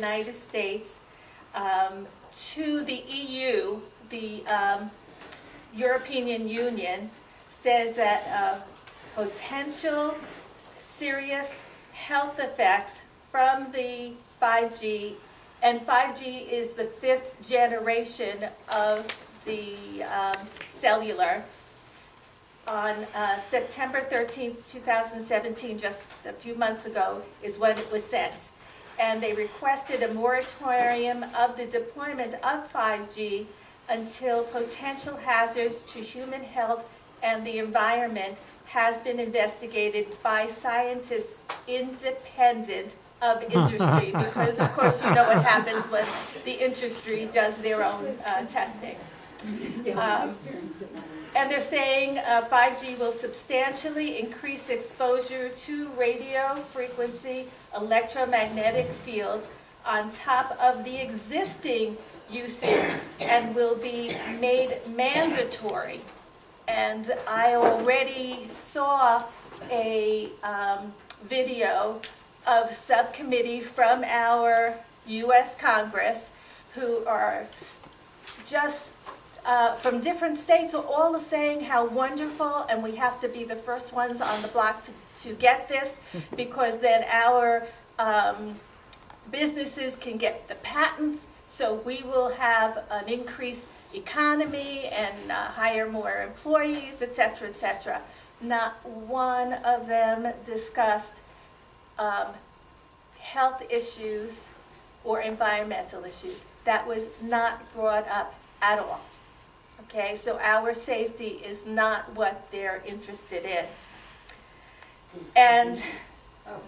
United States to the EU, the European Union, says that potential serious health effects from the 5G, and 5G is the 5th generation of the cellular. On September 13th, 2017, just a few months ago, is when it was sent. And they requested a moratorium of the deployment of 5G until potential hazards to human health and the environment has been investigated by scientists independent of industry. Because, of course, you know what happens when the industry does their own testing. And they're saying 5G will substantially increase exposure to radio frequency electromagnetic fields on top of the existing usage and will be made mandatory. And I already saw a video of subcommittee from our U.S. Congress who are just from different states are all saying how wonderful, and we have to be the first ones on the block to get this, because then our businesses can get the patents, so we will have an increased economy and hire more employees, etc., etc. Not one of them discussed health issues or environmental issues. That was not brought up at all. Okay, so our safety is not what they're interested in. And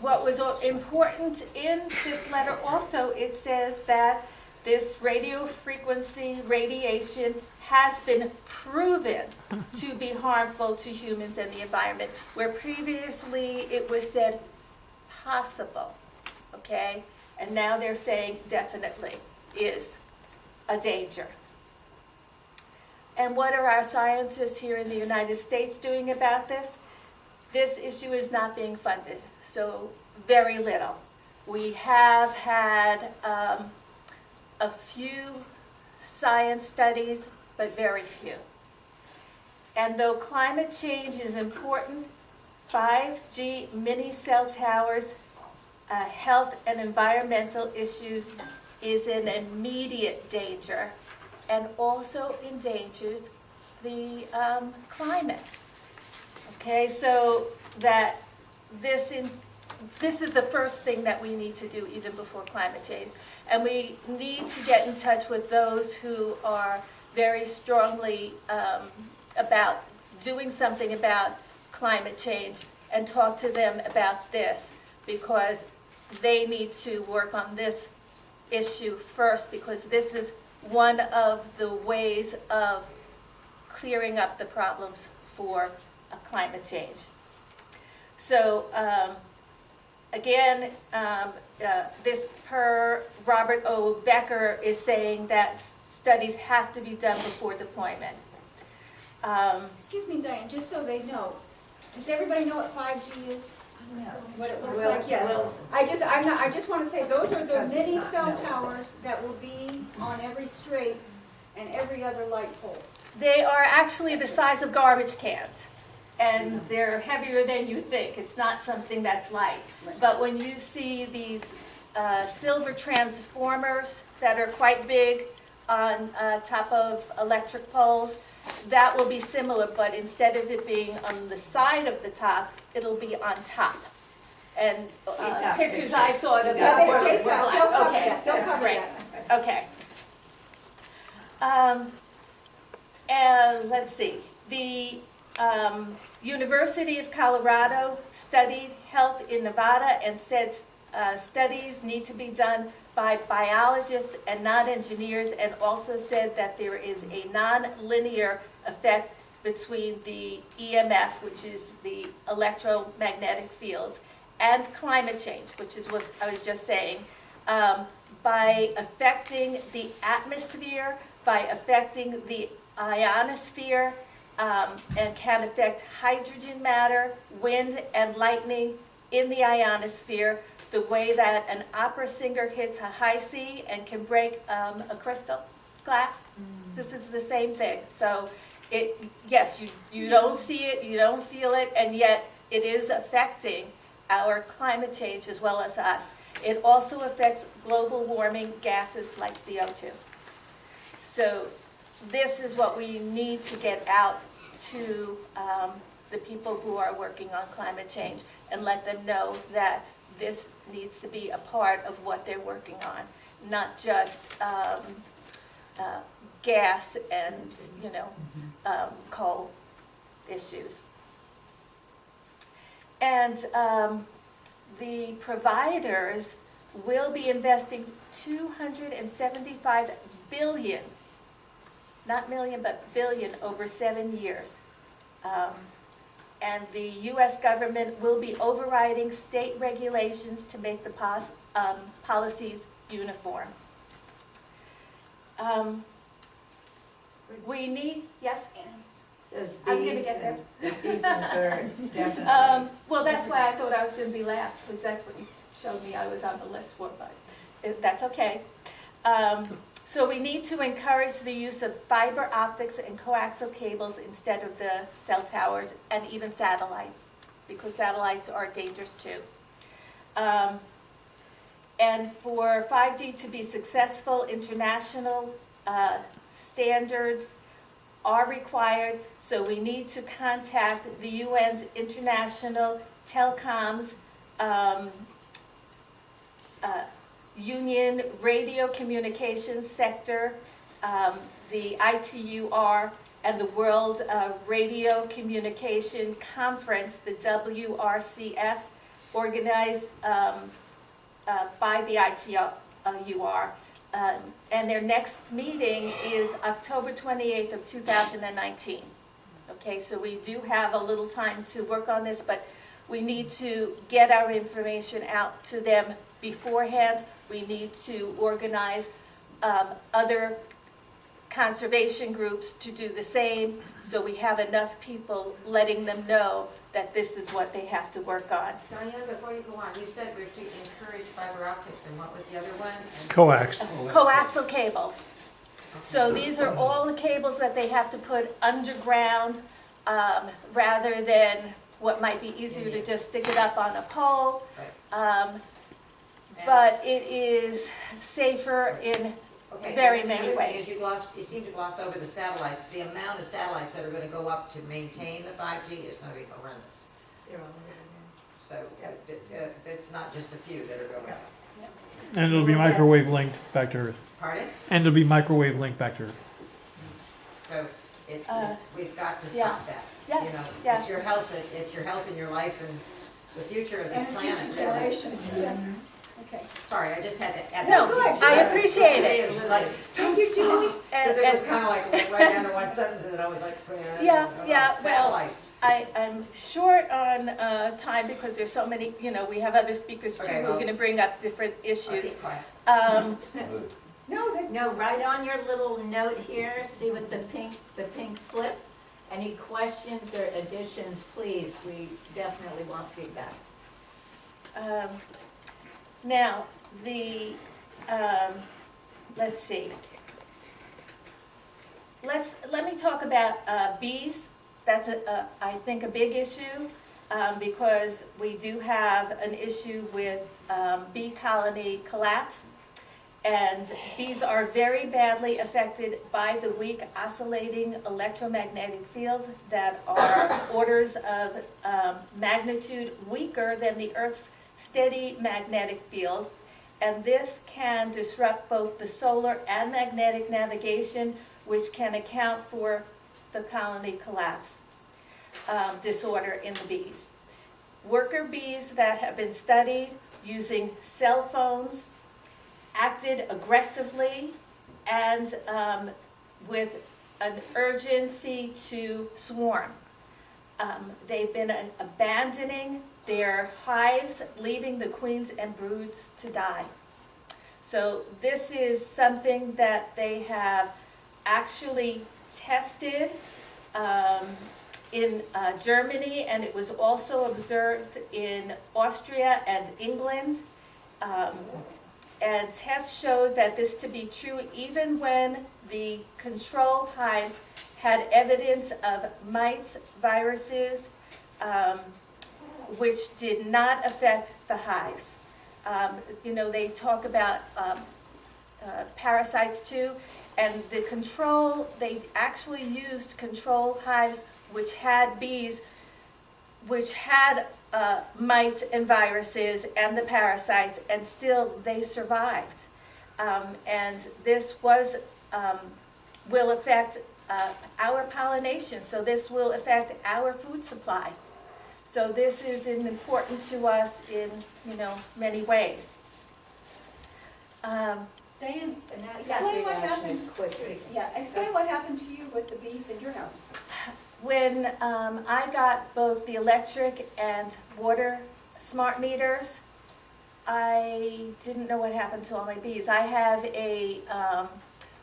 what was important in this letter also, it says that this radio frequency radiation has been proven to be harmful to humans and the environment, where previously it was said possible, okay? And now they're saying definitely is a danger. And what are our scientists here in the United States doing about this? This issue is not being funded, so very little. We have had a few science studies, but very few. And though climate change is important, 5G mini cell towers, health and environmental issues is an immediate danger, and also endangers the climate. Okay, so that this is the first thing that we need to do even before climate change. And we need to get in touch with those who are very strongly about doing something about climate change and talk to them about this, because they need to work on this issue first, because this is one of the ways of clearing up the problems for climate change. So again, this per Robert O. Becker is saying that studies have to be done before deployment. Excuse me, Diane, just so they know, does everybody know what 5G is? No. What it looks like? Yes. I just want to say those are the mini cell towers that will be on every street and every other light pole. They are actually the size of garbage cans, and they're heavier than you think. It's not something that's light. But when you see these silver transformers that are quite big on top of electric poles, that will be similar, but instead of it being on the side of the top, it'll be on top. And pictures I saw of that were like, okay, great, okay. And let's see, the University of Colorado studied health in Nevada and said studies need to be done by biologists and not engineers, and also said that there is a non-linear effect between the EMF, which is the electromagnetic fields, and climate change, which is what I was just saying, by affecting the atmosphere, by affecting the ionosphere, and can affect hydrogen matter, wind, and lightning in the ionosphere. the way that an opera singer hits a high C and can break a crystal glass. This is the same thing. So yes, you don't see it, you don't feel it, and yet it is affecting our climate change as well as us. It also affects global warming gases like CO2. So this is what we need to get out to the people who are working on climate change and let them know that this needs to be a part of what they're working on, not just gas and, coal issues. And the providers will be investing $275 billion, not million, but billion, over 7 years. And the U.S. government will be overriding state regulations to make the policies uniform. We need, yes, Anne? Those I'm gonna bees get there. and bees and birds, definitely. Well, that's why I thought I was going to be last, because that's what you showed me I was on the list for, but that's okay. So we need to encourage the use of fiber optics and coaxial cables instead of the cell towers and even satellites, because satellites are dangerous too. And for 5G to be successful, international standards are required, so we need to contact the UN's International Telecoms Union Radio Communications Sector, the ITUR, and the World Radio Communication Conference, the WRCS, organized by the ITUR. And their next meeting is October 28th of 2019. Okay, so we do have a little time to work on this, but we need to get our information out to them beforehand. We need to organize other conservation groups to do the same, so we have enough people letting them know that this is what they have to work on. Diane, before you go on, you said we're to encourage fiber optics, and what was the other one? Coax. Coaxial cables. So these are all the cables that they have to put underground, rather than what might be easier to just stick it up on a pole. But it is safer in Okay, very the many other thing ways. is you seem to gloss over the satellites. The amount of satellites that are going to go up to maintain the 5G is going to be horrendous. They're all So it's not just a few that are going up. And it'll be microwave linked back to Earth. Pardon? And it'll be microwave linked back to Earth. So it's we've got to yeah. stop that. Yes, You know, yes. It's your health and your life and the future of this And planet. future really. generations, yeah. Okay. Sorry, I just had to add No, that. I appreciate it. It was like, Thank you, Julie. because it was kind of like right under one sentence, and I was like, Yeah, well, satellites. I'm short on time because there's so many, we have other speakers too Okay, who are well- going to bring up different I'll issues. keep quiet. No, No, write on your little note here, see with the pink slip. Any questions or additions, please, we definitely want feedback. Now, let's see. Let me talk about bees. That's, I think, a big issue because we do have an issue with bee colony collapse. And bees are very badly affected by the weak oscillating electromagnetic fields that are orders of magnitude weaker than the Earth's steady magnetic field. And this can disrupt both the solar and magnetic navigation, which can account for the colony collapse disorder in the bees. Worker bees that have been studied using cell phones acted aggressively and with an urgency to swarm. They've been abandoning their hives, leaving the queens and broods to die. So this is something that they have actually tested in Germany, and it was also observed in Austria and England. And tests showed that this to be true even when the control hives had evidence of mites, viruses, which did not affect the hives. They talk about parasites too, and the control, they actually used control hives which had bees, which had mites and viruses and the parasites, and still they survived. And this will affect our pollination, so this will affect our food supply. So this is important to us in, many ways. Diane, And that explain what reaction happened. is quick. Yeah, explain what happened to you with the bees in your house. When I got both the electric and water smart meters, I didn't know what happened to all my bees. I have a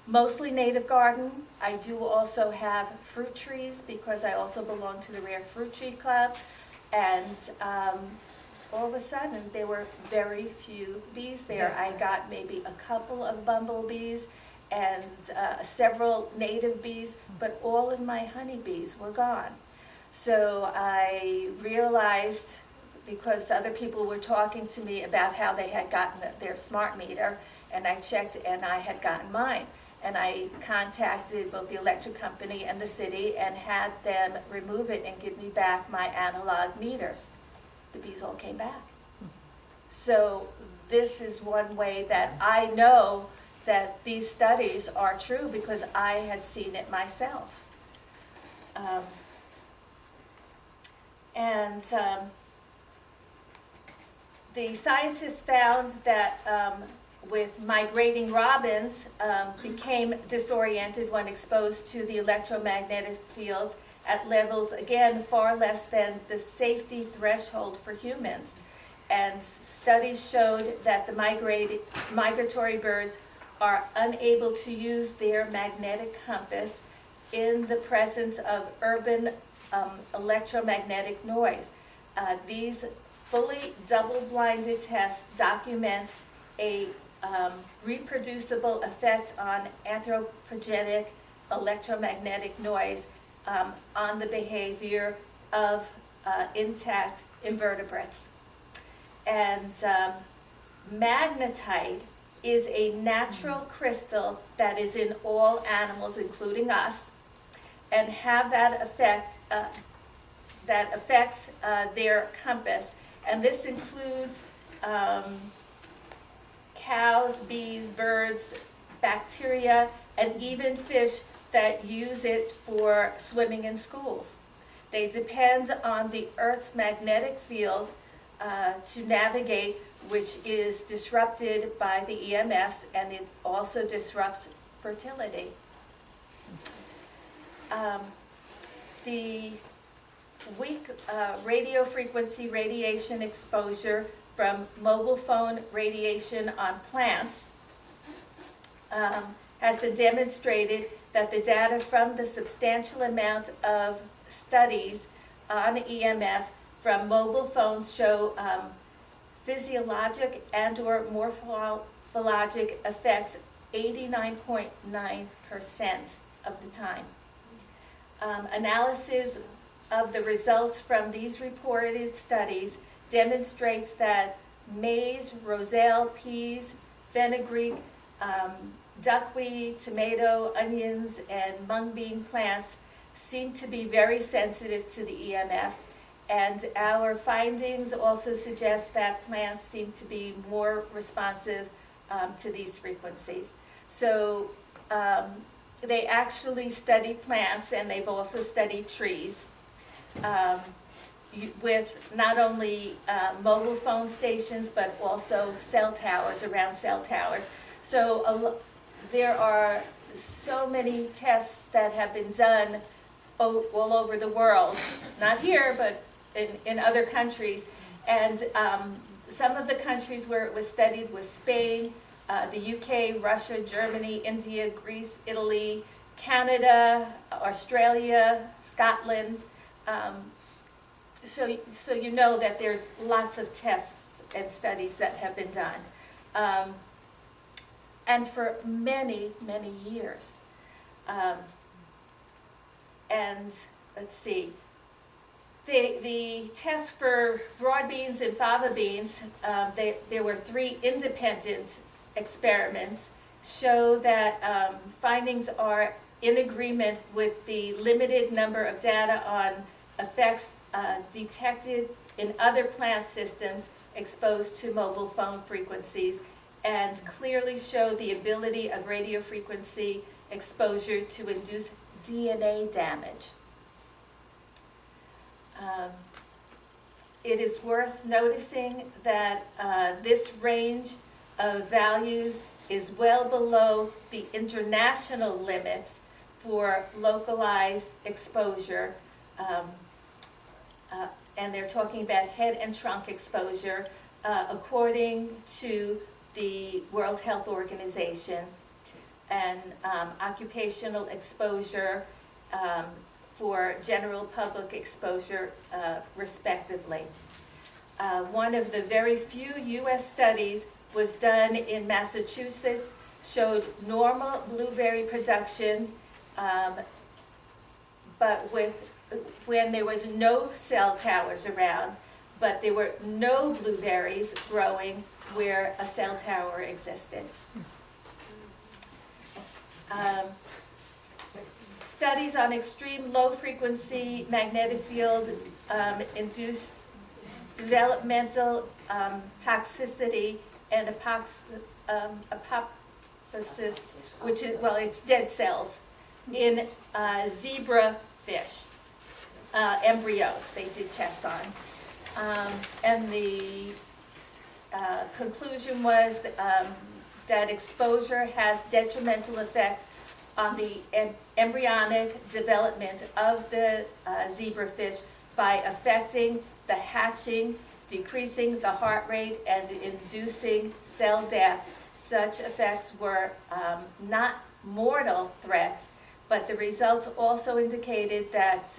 mostly native garden. I do also have fruit trees because I also belong to the Rare Fruit Tree Club. And all of a sudden, there were very few bees there. I got maybe a couple of bumblebees and several native bees, but all of my honeybees were gone. So I realized, because other people were talking to me about how they had gotten their smart meter, and I checked and I had gotten mine. And I contacted both the electric company and the city and had them remove it and give me back my analog meters. The bees all came back. So this is one way that I know that these studies are true because I had seen it myself. The scientists found that with migrating robins became disoriented when exposed to the electromagnetic fields at levels, again, far less than the safety threshold for humans. And studies showed that the migratory birds are unable to use their magnetic compass in the presence of urban electromagnetic noise. These fully double-blinded tests document a reproducible effect on anthropogenic electromagnetic noise on the behavior of intact invertebrates. And magnetite is a natural crystal that is in all animals, including us, and have that effect that affects their compass. And this includes cows, bees, birds, bacteria, and even fish that use it for swimming in schools. They depend on the Earth's magnetic field to navigate, which is disrupted by the EMFs, and it also disrupts fertility. The weak radio frequency radiation exposure from mobile phone radiation on plants has been demonstrated that the data from the substantial amount of studies on EMF from mobile phones show physiologic and or morphologic effects 89.9% of the time. Analysis of the results from these reported studies demonstrates that maize, roselle, peas, fenugreek, duckweed, tomato, onions, and mung bean plants seem to be very sensitive to the EMFs, and our findings also suggest that plants seem to be more responsive to these frequencies. So they actually study plants, and they've also studied trees with not only mobile phone stations, but also cell towers, around cell towers. So there are so many tests that have been done all over the world, not here, but in other countries. And some of the countries where it was studied was Spain, the UK, Russia, Germany, India, Greece, Italy, Canada, Australia, Scotland. So you know that there's lots of tests and studies that have been done. And for many, many years. And let's see, the test for broad beans and fava beans, there were 3 independent experiments, show that findings are in agreement with the limited number of data on effects detected in other plant systems exposed to mobile phone frequencies, and clearly show the ability of radio frequency exposure to induce DNA damage. It is worth noticing that this range of values is well below the international limits for localized exposure, and they're talking about head and trunk exposure according to the World Health Organization, and occupational exposure for general public exposure respectively. One of the very few U.S. studies was done in Massachusetts, showed normal blueberry production, but when there was no cell towers around, but there were no blueberries growing where a cell tower existed. Studies on extreme low frequency magnetic field induced developmental toxicity and apoptosis, which is, well, it's dead cells, in zebra fish embryos they did tests on. And the conclusion was that exposure has detrimental effects on the embryonic development of the zebrafish by affecting the hatching, decreasing the heart rate, and inducing cell death. Such effects were not mortal threats, but the results also indicated that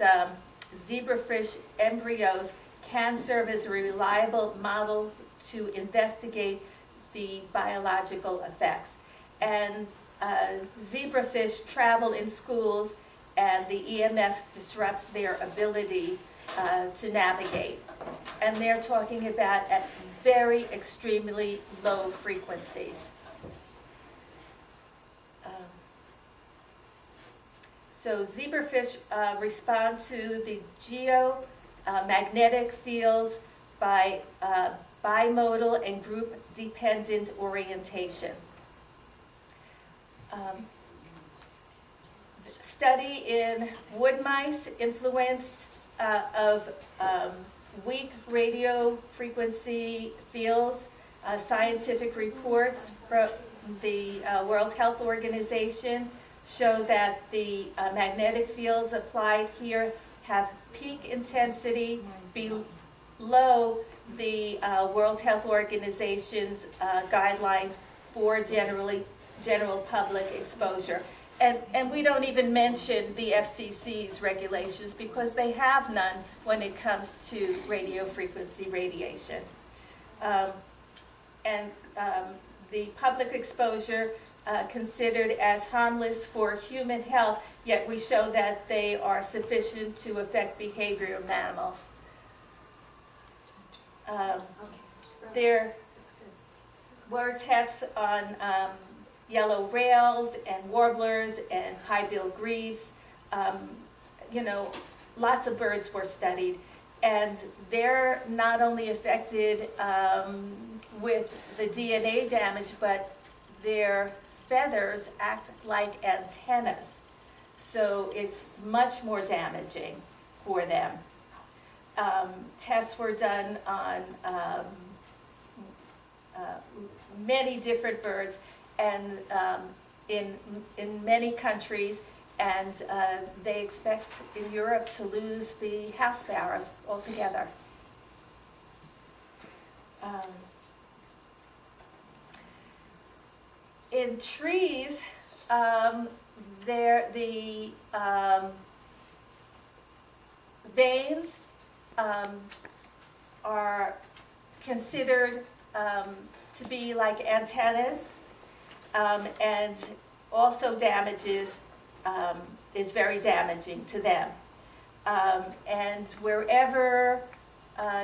zebrafish embryos can serve as a reliable model to investigate the biological effects. And zebrafish travel in schools, and the EMF disrupts their ability to navigate. And they're talking about at very extremely low frequencies. So zebrafish respond to the geomagnetic fields by bimodal and group-dependent orientation. Study in wood mice influenced of weak radio frequency fields. Scientific reports from the World Health Organization show that the magnetic fields applied here have peak intensity below the World Health Organization's guidelines for general public exposure. And we don't even mention the FCC's regulations because they have none when it comes to radio frequency radiation. The public exposure considered as harmless for human health, yet we show that they are sufficient to affect behavior of mammals. There were tests on yellow rails and warblers and high-billed grebes. Lots of birds were studied, and they're not only affected with the DNA damage, but their feathers act like antennas. So it's much more damaging for them. Tests were done on many different birds, and in many countries, and they expect in Europe to lose the house sparrows altogether. In trees, the veins are considered to be like antennas, and also damages, is very damaging to them. And wherever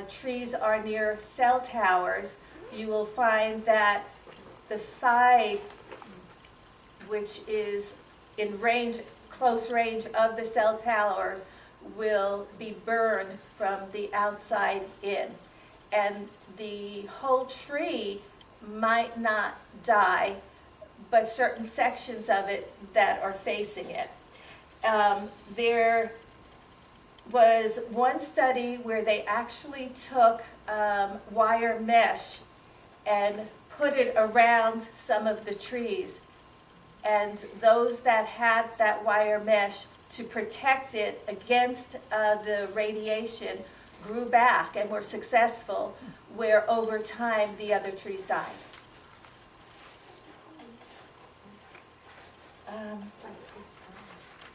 trees are near cell towers, you will find that the side, which is in range, close range of the cell towers, will be burned from the outside in. And the whole tree might not die, but certain sections of it that are facing it. There was one study where they actually took wire mesh and put it around some of the trees. And those that had that wire mesh to protect it against the radiation grew back and were successful, where over time the other trees died.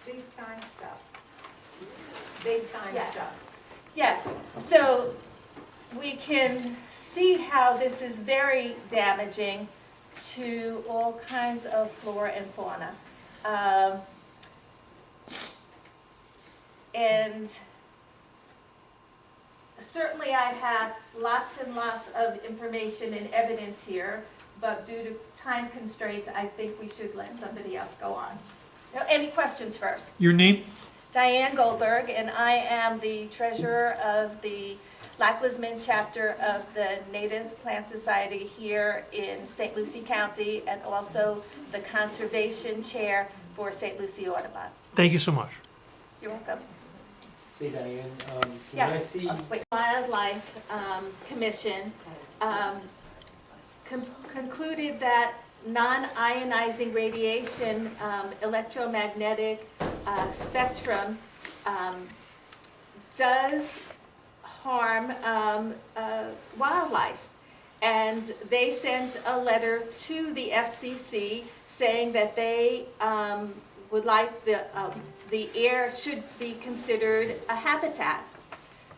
Big time stuff. Big time Yes. stuff. Yes, so we can see how this is very damaging to all kinds of flora and fauna. And certainly I have lots and lots of information and evidence here, but due to time constraints, I think we should let somebody else go on. Now, any questions first? Your name? Diane Goldberg, and I am the treasurer of the Lac Lisman chapter of the Native Plant Society here in St. Lucie County, and also the conservation chair for St. Lucie Audubon. Thank you so much. You're welcome. Say, Diane, can I Yes. see? Wildlife Commission concluded that non-ionizing radiation, electromagnetic spectrum does harm wildlife. And they sent a letter to the FCC saying that they would like the air should be considered a habitat.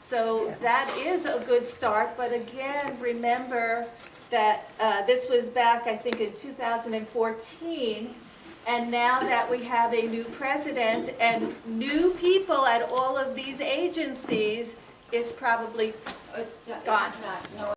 So that is a good start, but again, remember that this was back, I think, in 2014, and now that we have a new president and new people at all of these agencies, it's probably It's gone. not, no,